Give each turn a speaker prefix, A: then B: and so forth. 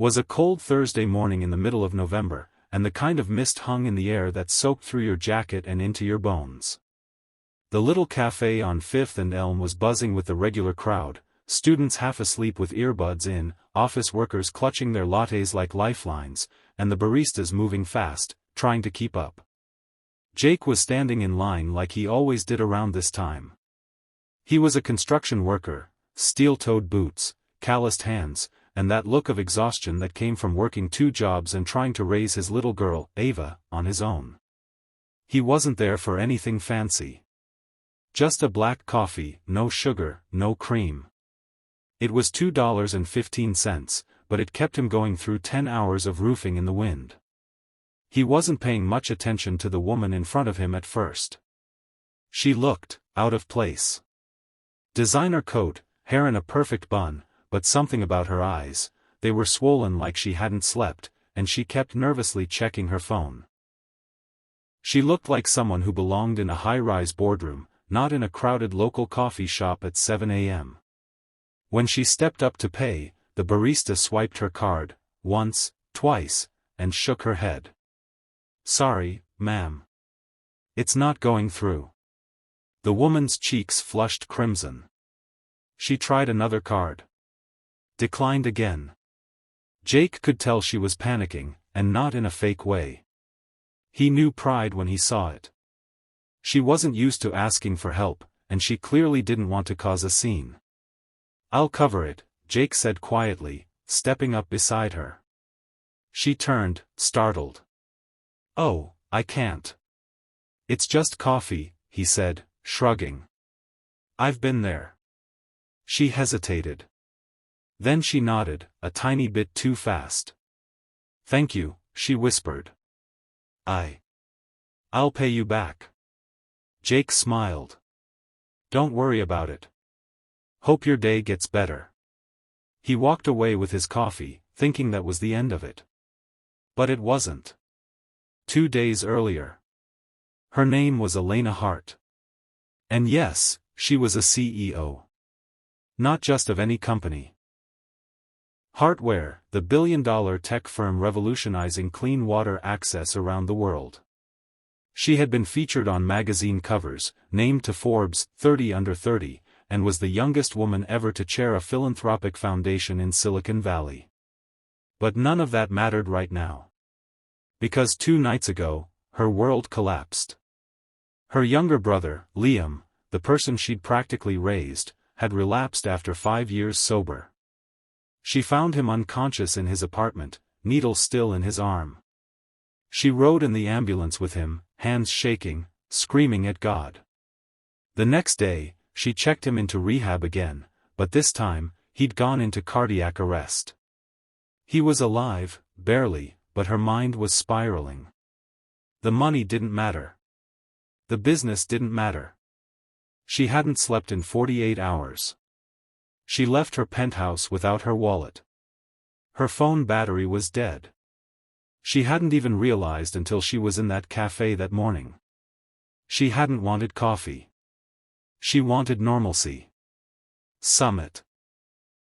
A: Was a cold Thursday morning in the middle of November, and the kind of mist hung in the air that soaked through your jacket and into your bones. The little cafe on 5th and Elm was buzzing with the regular crowd, students half asleep with earbuds in, office workers clutching their lattes like lifelines, and the baristas moving fast, trying to keep up. Jake was standing in line like he always did around this time. He was a construction worker, steel-toed boots, calloused hands, and that look of exhaustion that came from working 2 jobs and trying to raise his little girl, Ava, on his own. He wasn't there for anything fancy. Just a black coffee, no sugar, no cream. It was $2.15, but it kept him going through 10 hours of roofing in the wind. He wasn't paying much attention to the woman in front of him at first. She looked out of place. Designer coat, hair in a perfect bun, but something about her eyes, they were swollen like she hadn't slept, and she kept nervously checking her phone. She looked like someone who belonged in a high-rise boardroom, not in a crowded local coffee shop at 7 a.m. When she stepped up to pay, the barista swiped her card, once, twice, and shook her head. "Sorry, ma'am. It's not going through." The woman's cheeks flushed crimson. She tried another card. Declined again. Jake could tell she was panicking, and not in a fake way. He knew pride when he saw it. She wasn't used to asking for help, and she clearly didn't want to cause a scene. "I'll cover it," Jake said quietly, stepping up beside her. She turned, startled. "Oh, I can't. It's just coffee," he said, shrugging. "I've been there." She hesitated. Then she nodded, a tiny bit too fast. "Thank you," she whispered. I'll pay you back." Jake smiled. "Don't worry about it. Hope your day gets better." He walked away with his coffee, thinking that was the end of it. But it wasn't. 2 days earlier. Her name was Elena Hart. And yes, she was a CEO. Not just of any company. Hartware, the billion-dollar tech firm revolutionizing clean water access around the world. She had been featured on magazine covers, named to Forbes' 30 Under 30, and was the youngest woman ever to chair a philanthropic foundation in Silicon Valley. But none of that mattered right now. Because 2 nights ago, her world collapsed. Her younger brother, Liam, the person she'd practically raised, had relapsed after 5 years sober. She found him unconscious in his apartment, needle still in his arm. She rode in the ambulance with him, hands shaking, screaming at God. The next day, she checked him into rehab again, but this time, he'd gone into cardiac arrest. He was alive, barely, but her mind was spiraling. The money didn't matter. The business didn't matter. She hadn't slept in 48 hours. She left her penthouse without her wallet. Her phone battery was dead. She hadn't even realized until she was in that cafe that morning. She hadn't wanted coffee. She wanted normalcy. Summit.